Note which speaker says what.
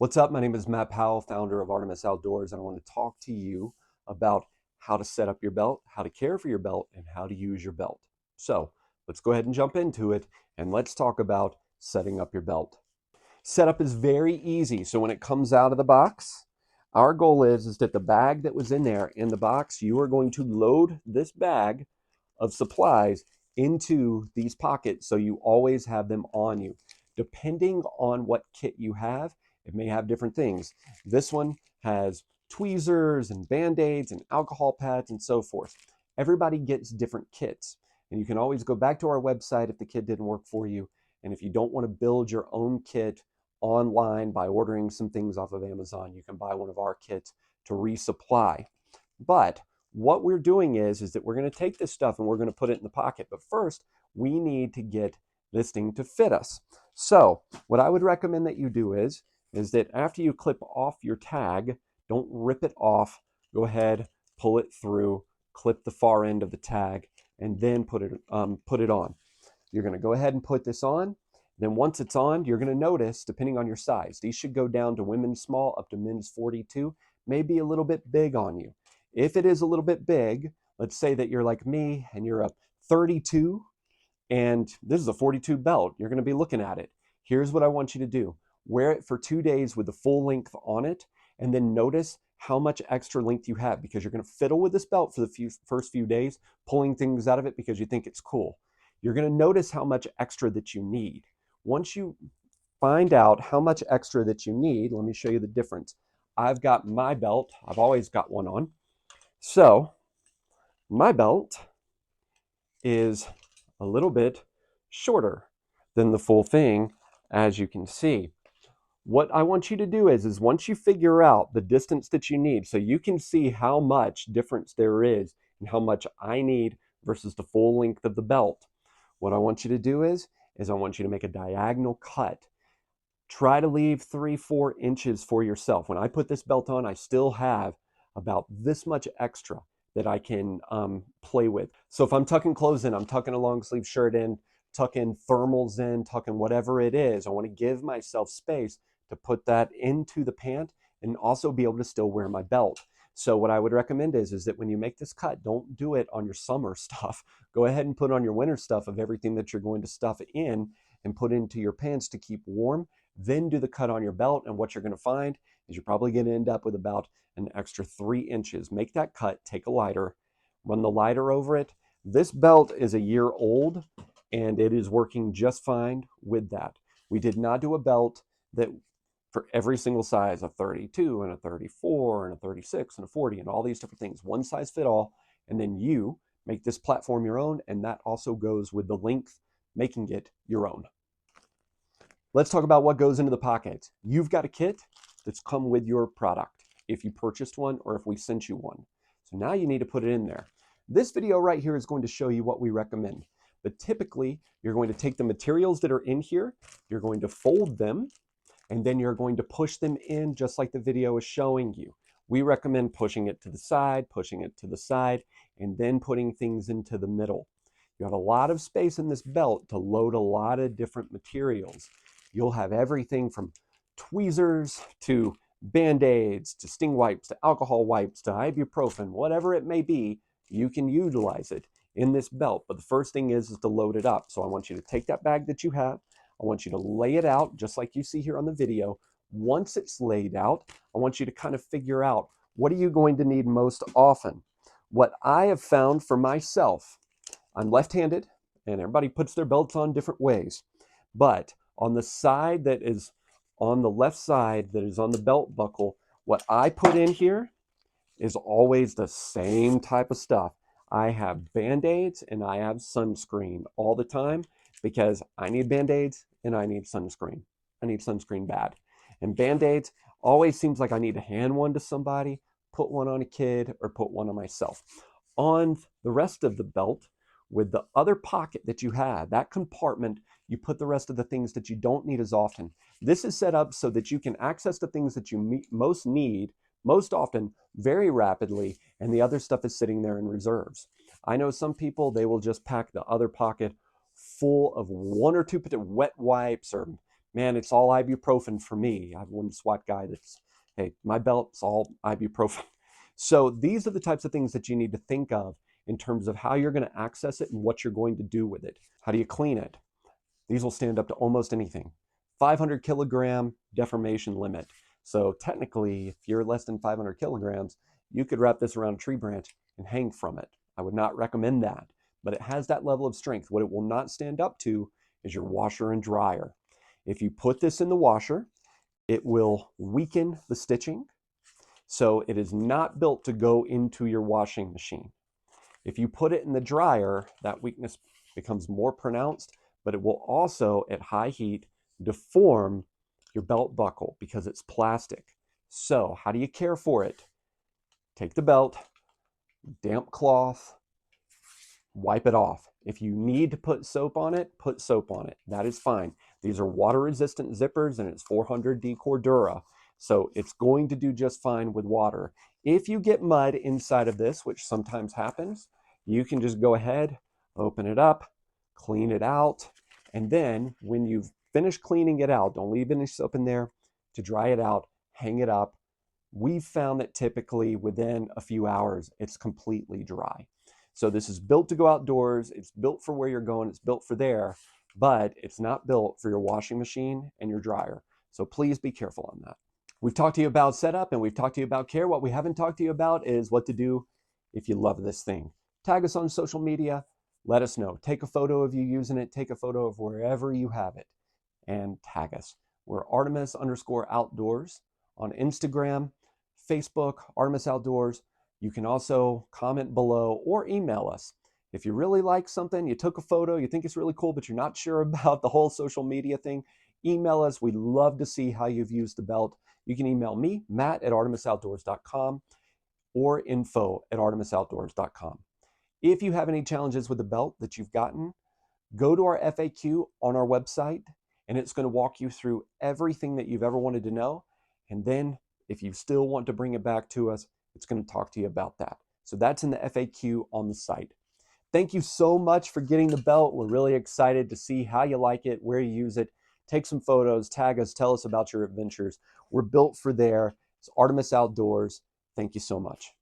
Speaker 1: What's up? My name is Matt Powell, founder of Artamis Outdoors, and I want to talk to you about how to set up your belt, how to care for your belt, and how to use your belt. So let's go ahead and jump into it, and let's talk about setting up your belt. Setup is very easy. So when it comes out of the box, our goal is that the bag that was in there in the box, you are going to load this bag of supplies into these pockets so you always have them on you. Depending on what kit you have, it may have different things. This one has tweezers and band-aids and alcohol pads and so forth. Everybody gets different kits, and you can always go back to our website if the kit didn't work for you. And if you don't want to build your own kit online by ordering some things off of Amazon, you can buy one of our kits to resupply. But what we're doing is that we're going to take this stuff and we're going to put it in the pocket. But first, we need to get this thing to fit us. So what I would recommend that you do is that after you clip off your tag, don't rip it off. Go ahead, pull it through, clip the far end of the tag, and then put it on. You're going to go ahead and put this on. Then once it's on, you're going to notice, depending on your size, these should go down to women's small up to men's 42, maybe a little bit big on you. If it is a little bit big, let's say that you're like me and you're a 32 and this is a 42 belt, you're going to be looking at it. Here's what I want you to do. Wear it for 2 days with the full length on it, and then notice how much extra length you have, because you're going to fiddle with this belt for the first few days, pulling things out of it because you think it's cool. You're going to notice how much extra that you need. Once you find out how much extra that you need, let me show you the difference. I've got my belt. I've always got one on. So my belt is a little bit shorter than the full thing, as you can see. What I want you to do is once you figure out the distance that you need, so you can see how much difference there is and how much I need versus the full length of the belt, what I want you to do is I want you to make a diagonal cut. Try to leave 3-4 inches for yourself. When I put this belt on, I still have about this much extra that I can play with. So if I'm tucking clothes in, I'm tucking a long sleeve shirt in, tucking thermals in, tucking whatever it is, I want to give myself space to put that into the pant and also be able to still wear my belt. So what I would recommend is that when you make this cut, don't do it on your summer stuff. Go ahead and put on your winter stuff of everything that you're going to stuff in and put into your pants to keep warm. Then do the cut on your belt, and what you're going to find is you're probably going to end up with about an extra 3 inches. Make that cut, take a lighter, run the lighter over it. This belt is a year old and it is working just fine with that. We did not do a belt that for every single size, a 32 and a 34 and a 36 and a 40 and all these different things. One size fit all, and then you make this platform your own, and that also goes with the length, making it your own. Let's talk about what goes into the pocket. You've got a kit that's come with your product, if you purchased one or if we sent you one. So now you need to put it in there. This video right here is going to show you what we recommend. But typically, you're going to take the materials that are in here, you're going to fold them, and then you're going to push them in just like the video is showing you. We recommend pushing it to the side, and then putting things into the middle. You have a lot of space in this belt to load a lot of different materials. You'll have everything from tweezers to band-aids to sting wipes to alcohol wipes to ibuprofen, whatever it may be, you can utilize it in this belt. But the first thing is to load it up. So I want you to take that bag that you have, I want you to lay it out just like you see here on the video. Once it's laid out, I want you to kind of figure out, what are you going to need most often? What I have found for myself, I'm left-handed and everybody puts their belts on different ways, but on the side that is on the left side that is on the belt buckle, what I put in here is always the same type of stuff. I have band-aids and I have sunscreen all the time because I need band-aids and I need sunscreen. I need sunscreen bad. And band-aids always seems like I need to hand one to somebody, put one on a kid, or put one on myself. On the rest of the belt, with the other pocket that you have, that compartment, you put the rest of the things that you don't need as often. This is set up so that you can access the things that you most need most often very rapidly, and the other stuff is sitting there in reserves. I know some people, they will just pack the other pocket full of 1 or 2 wet wipes or man, it's all ibuprofen for me. I have one SWAT guy that's, hey, my belt's all ibuprofen. So these are the types of things that you need to think of in terms of how you're going to access it and what you're going to do with it. How do you clean it? These will stand up to almost anything. 500 kilogram deformation limit. So technically, if you're less than 500 kilograms, you could wrap this around a tree branch and hang from it. I would not recommend that, but it has that level of strength. What it will not stand up to is your washer and dryer. If you put this in the washer, it will weaken the stitching. So it is not built to go into your washing machine. If you put it in the dryer, that weakness becomes more pronounced, but it will also, at high heat, deform your belt buckle because it's plastic. So how do you care for it? Take the belt, damp cloth, wipe it off. If you need to put soap on it, put soap on it. That is fine. These are water-resistant zippers, and it's 400D Cordura, so it's going to do just fine with water. If you get mud inside of this, which sometimes happens, you can just go ahead, open it up, clean it out, and then when you've finished cleaning it out, don't leave any soap in there, to dry it out, hang it up. We've found that typically within a few hours, it's completely dry. So this is built to go outdoors. It's built for where you're going. It's built for there, but it's not built for your washing machine and your dryer. So please be careful on that. We've talked to you about setup and we've talked to you about care. What we haven't talked to you about is what to do if you love this thing. Tag us on social media. Let us know. Take a photo of you using it. Take a photo of wherever you have it and tag us. We're Artemis_outdoors on Instagram, Facebook, Artemis Outdoors. You can also comment below or email us. If you really like something, you took a photo, you think it's really cool, but you're not sure about the whole social media thing, email us. We'd love to see how you've used the belt. You can email me, Matt@artemisoutdoors.com, or info@artemisoutdoors.com. If you have any challenges with the belt that you've gotten, go to our FAQ on our website, and it's going to walk you through everything that you've ever wanted to know. And then if you still want to bring it back to us, it's going to talk to you about that. So that's in the FAQ on the site. Thank you so much for getting the belt. We're really excited to see how you like it, where you use it. Take some photos, tag us, tell us about your adventures. We're built for there. It's Artemis Outdoors. Thank you so much.